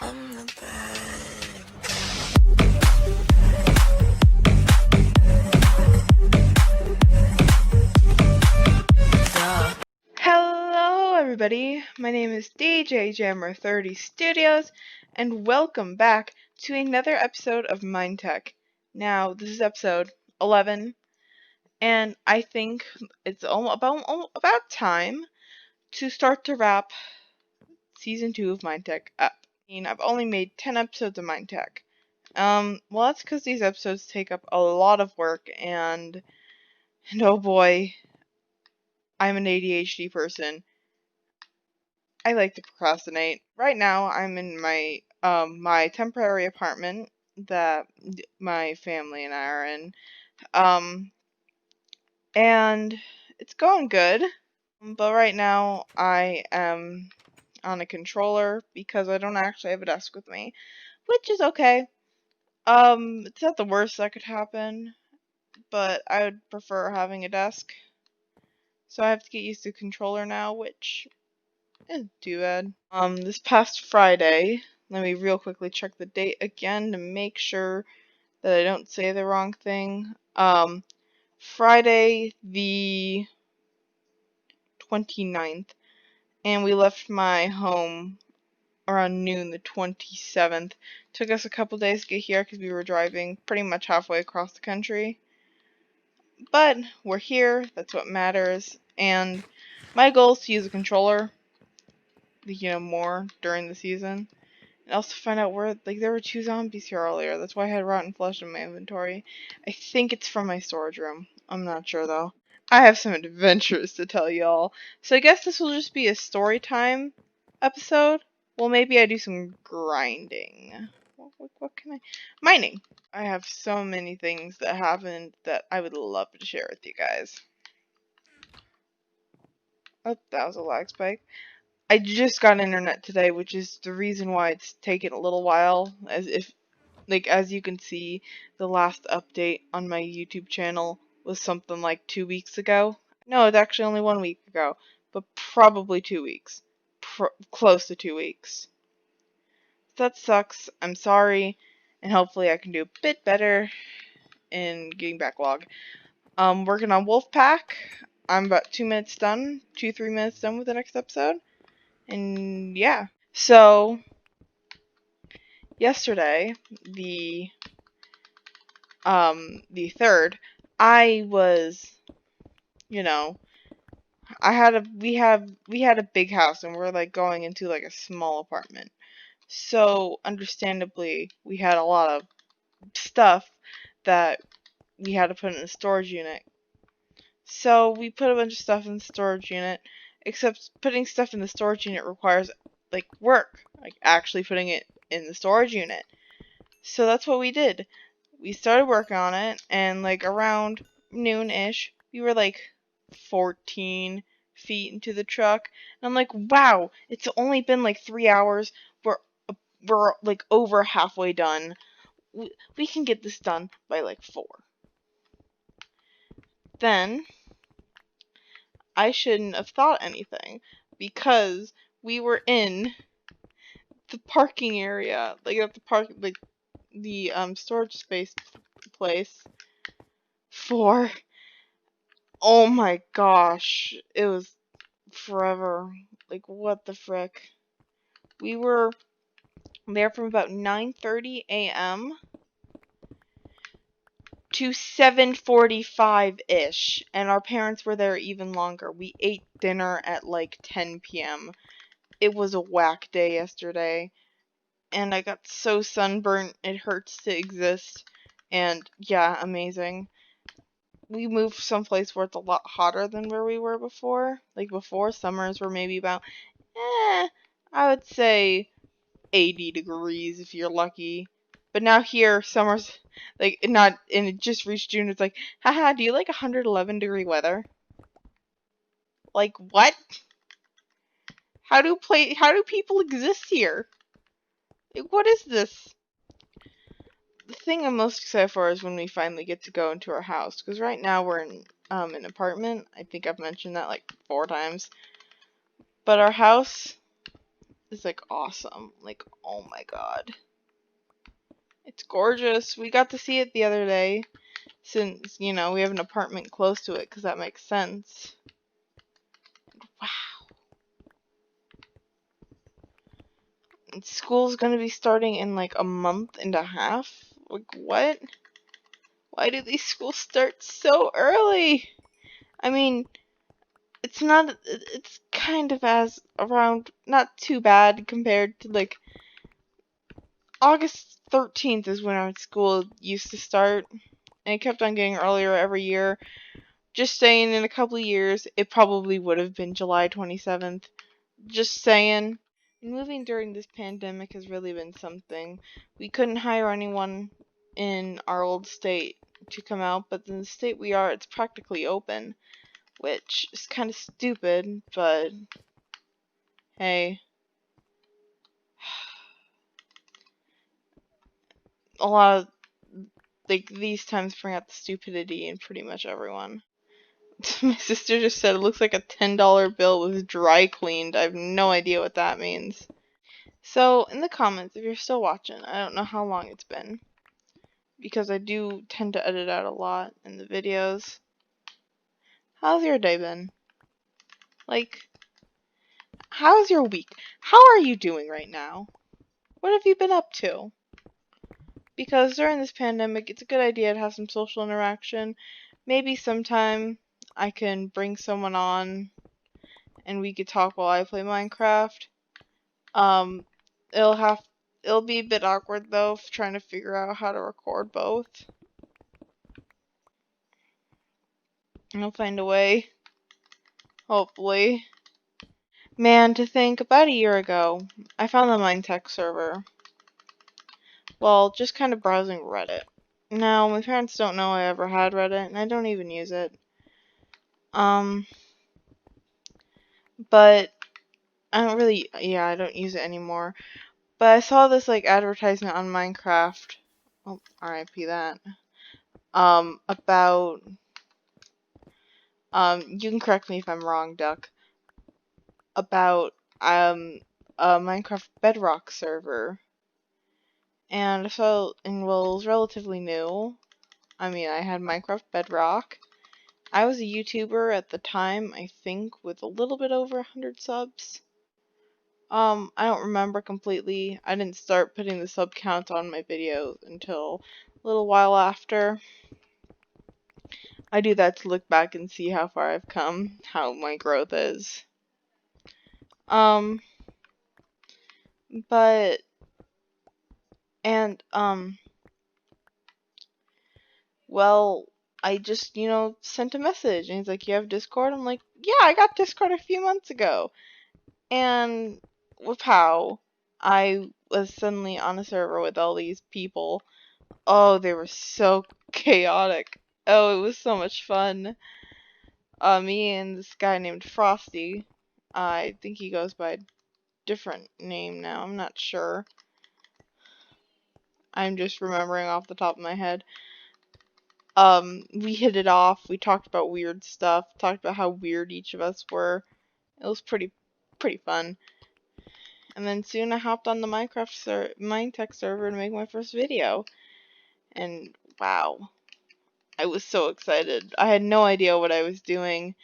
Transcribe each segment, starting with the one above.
On the bed. Yeah. Hello, everybody. My name is DJ Jammer 30 Studios, and welcome back to another episode of MineTech. Now, this is episode 11, and I think it's about time to start to wrap season 2 of MineTech up. I've only made 10 episodes of MineTech. Well, that's because these episodes take up a lot of work, and oh boy, I'm an ADHD person. I like to procrastinate. Right now, I'm in my temporary apartment that my family and I are in. Um, and it's going good. But right now, I am on a controller because I don't actually have a desk with me, which is okay. It's not the worst that could happen, but I would prefer having a desk. So I have to get used to controller now, which isn't too bad. This past Friday, let me real quickly check the date again to make sure that I don't say the wrong thing. Friday the 29th, and we left my home around noon the 27th. Took us a couple days to get here because we were driving pretty much halfway across the country. But we're here, that's what matters, and my goal is to use a controller, more during the season. And also find out where, there were 2 zombies here earlier. That's why I had rotten flesh in my inventory. I think it's from my storage room. I'm not sure though. I have some adventures to tell y'all. So I guess this will just be a story time episode. Well, maybe I do some grinding. What can I? Mining. I have so many things that happened that I would love to share with you guys. Oh, that was a lag spike. I just got internet today, which is the reason why it's taken a little while. As you can see, the last update on my YouTube channel was something like 2 weeks ago. No, it's actually only 1 week ago, but probably 2 weeks. Close to 2 weeks. That sucks. I'm sorry, and hopefully I can do a bit better in getting backlog. Working on Wolfpack. I'm about 2 minutes done, 2-3 minutes done with the next episode. And yeah. So, yesterday, the 3rd, I was, you know, we had a big house and we're like going into like a small apartment. So, understandably, we had a lot of stuff that we had to put in the storage unit. So, we put a bunch of stuff in the storage unit, except putting stuff in the storage unit requires work, actually putting it in the storage unit. So that's what we did. We started working on it, and around noon-ish, we were 14 feet into the truck. And I'm like, wow, it's only been 3 hours. We're over halfway done. We can get this done by 4. Then I shouldn't have thought anything because we were in the parking area, at the park, the storage space place for, oh my gosh, it was forever. What the frick? We were there from about 9:30 a.m. to 7:45-ish, and our parents were there even longer. We ate dinner at 10 p.m. It was a whack day yesterday, and I got so sunburnt it hurts to exist. And yeah, amazing. We moved someplace where it's a lot hotter than where we were before. Before, summers were maybe about, I would say 80 degrees if you're lucky. But now here, summer's, not, and it just reached June, it's like, haha, do you like 111 degree weather? What? How do people exist here? What is this? The thing I'm most excited for is when we finally get to go into our house, because right now we're in an apartment. I think I've mentioned that 4 times. But our house is like awesome. Like, oh my god. It's gorgeous. We got to see it the other day since, we have an apartment close to it because that makes sense. Wow. And school's gonna be starting in like a month and a half. Like, what? Why do these schools start so early? I mean, it's kind of as around, not too bad compared to like August 13th is when our school used to start, and it kept on getting earlier every year. Just saying, in a couple of years, it probably would have been July 27th. Just saying. Moving during this pandemic has really been something. We couldn't hire anyone in our old state to come out, but in the state we are, it's practically open, which is kind of stupid, but hey. A lot of, like, these times bring out the stupidity in pretty much everyone. My sister just said it looks like a $10 bill was dry cleaned. I have no idea what that means. So, in the comments, if you're still watching, I don't know how long it's been, because I do tend to edit out a lot in the videos. How's your day been? Like, how's your week? How are you doing right now? What have you been up to? Because during this pandemic, it's a good idea to have some social interaction. Maybe sometime I can bring someone on and we could talk while I play Minecraft. Um, it'll have it'll be a bit awkward though, trying to figure out how to record both. I'll find a way, hopefully. Man, to think, about a year ago, I found the MineTech server. Well, just kind of browsing Reddit. Now, my parents don't know I ever had Reddit, and I don't even use it. But I don't use it anymore. But I saw this, like, advertisement on Minecraft. Oh, RIP that. About, you can correct me if I'm wrong, Duck. About, a Minecraft Bedrock server. And so, well, it was relatively new. I mean, I had Minecraft Bedrock. I was a YouTuber at the time, I think, with a little bit over 100 subs. I don't remember completely. I didn't start putting the sub count on my videos until a little while after. I do that to look back and see how far I've come, how my growth is. Um, but, and, well, I just, sent a message, and he's like, you have Discord? I'm like, yeah, I got Discord a few months ago. And with how I was suddenly on a server with all these people, oh, they were so chaotic. Oh, it was so much fun. Me and this guy named Frosty, I think he goes by a different name now, I'm not sure. I'm just remembering off the top of my head. We hit it off, we talked about weird stuff, talked about how weird each of us were. It was pretty fun. And then soon I hopped on the MineTech server to make my first video. And wow, I was so excited. I had no idea what I was doing.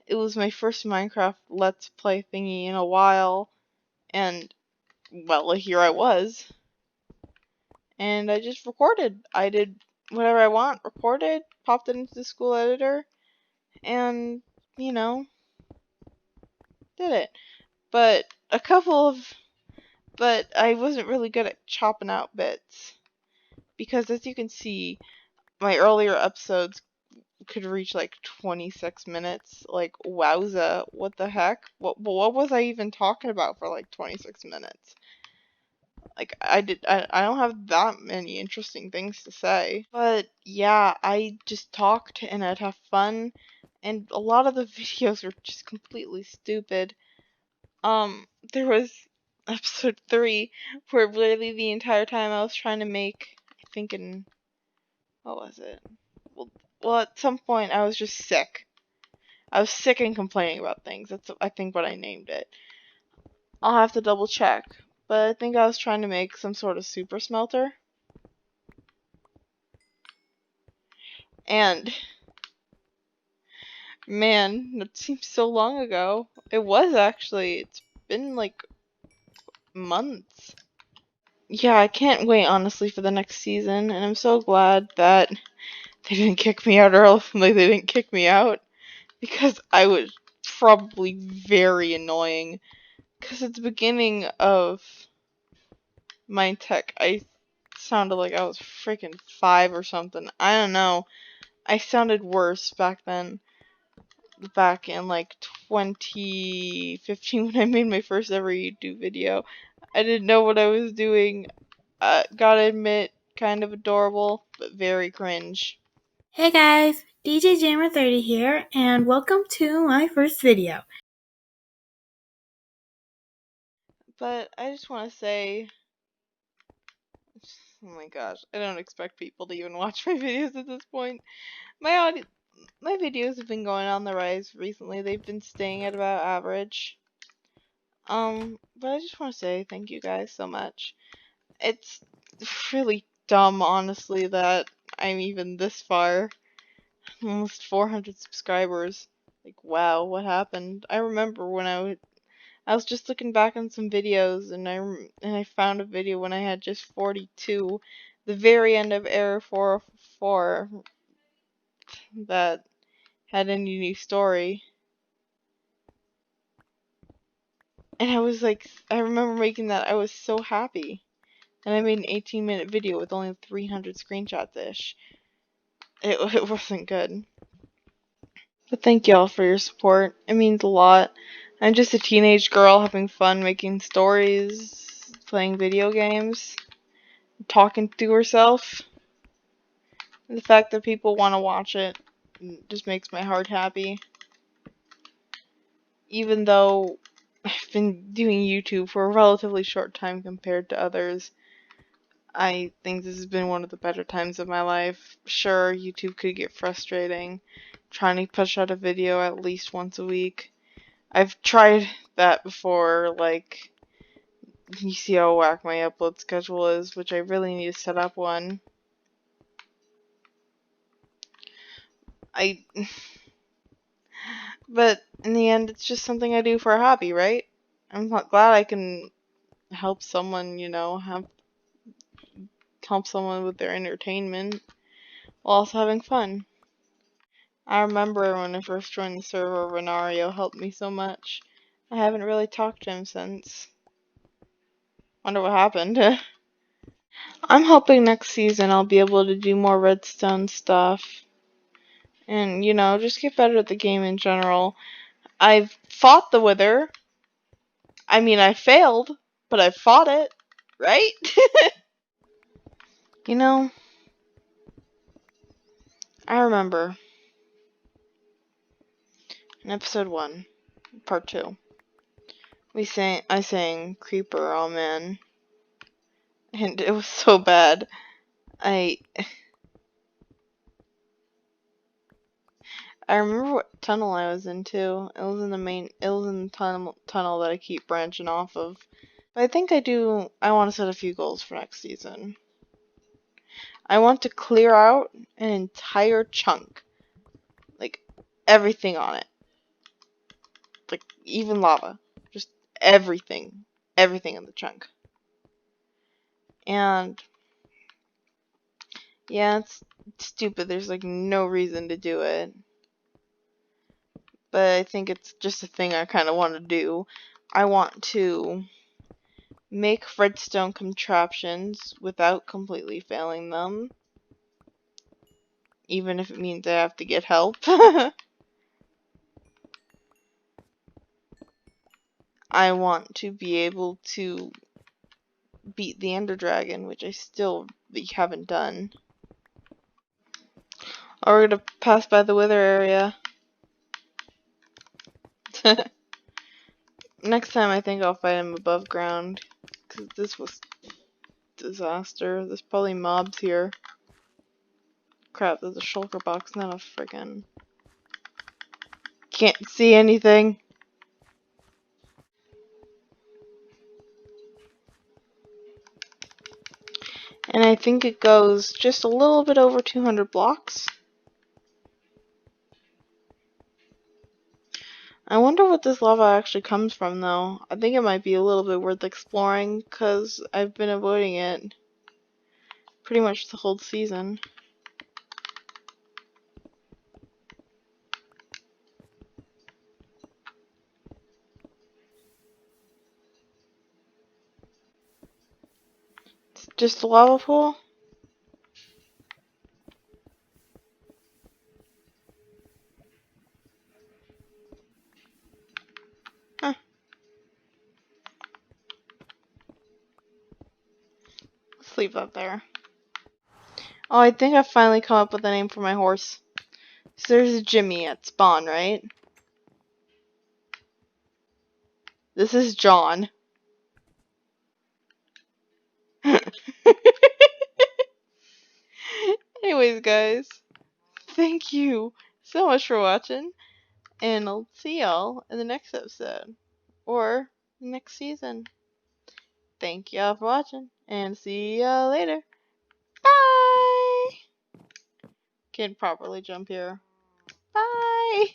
It was my first Minecraft Let's Play thingy in a while. And, well, here I was. And I just recorded. I did whatever I want, recorded, popped it into the school editor, and, did it. But I wasn't really good at chopping out bits. Because as you can see, my earlier episodes could reach like 26 minutes. Like, wowza, what the heck? What was I even talking about for like 26 minutes? Like, I don't have that many interesting things to say. But yeah, I just talked and I'd have fun. And a lot of the videos were just completely stupid. There was episode 3 where literally the entire time I was trying to make, I think what was it? Well, at some point I was just sick. I was sick and complaining about things. That's, I think, what I named it. I'll have to double check. But I think I was trying to make some sort of super smelter. And, man, that seems so long ago. It was actually. It's been like months. Yeah, I can't wait, honestly, for the next season. And I'm so glad that they didn't kick me out early. Like, they didn't kick me out. Because I was probably very annoying. Because at the beginning of MineTech, I sounded like I was freaking 5 or something. I don't know. I sounded worse back then. Back in like 2015 when I made my first ever YouTube video. I didn't know what I was doing. Gotta admit, kind of adorable, but very cringe. Hey guys, DJ Jammer 30 here, and welcome to my first video. But I just want to say, oh my gosh, I don't expect people to even watch my videos at this point. My videos have been going on the rise recently. They've been staying at about average. But I just want to say thank you guys so much. It's really dumb, honestly, that I'm even this far. Almost 400 subscribers. Like, wow, what happened? I remember when I was just looking back on some videos, and I found a video when I had just 42, the very end of Error 404, that had any new story. And I remember making that. I was so happy. And I made an 18-minute video with only 300 screenshots-ish. It wasn't good. But thank y'all for your support. It means a lot. I'm just a teenage girl having fun making stories, playing video games, talking to herself. And the fact that people want to watch it just makes my heart happy. Even though I've been doing YouTube for a relatively short time compared to others, I think this has been one of the better times of my life. Sure, YouTube could get frustrating, trying to push out a video at least once a week. I've tried that before, like, you see how whack my upload schedule is, which I really need to set up one. But in the end, it's just something I do for a hobby, right? I'm glad I can help someone, help someone with their entertainment while also having fun. I remember when I first joined the server, Renario helped me so much. I haven't really talked to him since. Wonder what happened. I'm hoping next season I'll be able to do more redstone stuff. And, just get better at the game in general. I've fought the Wither. I mean, I failed, but I fought it, right? You know, I remember in episode 1, part 2, I sang Creeper, oh man. And it was so bad. I remember what tunnel I was in too. It was in the tunnel that I keep branching off of. But I think I want to set a few goals for next season. I want to clear out an entire chunk. Like, everything on it. Like, even lava. Just everything. Everything in the chunk. And, yeah, it's stupid. There's, like, no reason to do it. But I think it's just a thing I kind of want to do. I want to make redstone contraptions without completely failing them. Even if it means I have to get help. I want to be able to beat the Ender Dragon, which I still haven't done. Or we're gonna pass by the Wither area. Next time I think I'll fight him above ground. Because this was disaster. There's probably mobs here. Crap, there's a shulker box, not a friggin'. Can't see anything. And I think it goes just a little bit over 200 blocks. I wonder what this lava actually comes from, though. I think it might be a little bit worth exploring, because I've been avoiding it pretty much the whole season. It's just a lava pool? Huh. Let's leave that there. Oh, I think I finally come up with a name for my horse. So there's Jimmy at spawn, right? This is John. Anyways, guys, thank you so much for watching, and I'll see y'all in the next episode, or next season. Thank y'all for watching, and see y'all later. Bye! Can't properly jump here. Bye!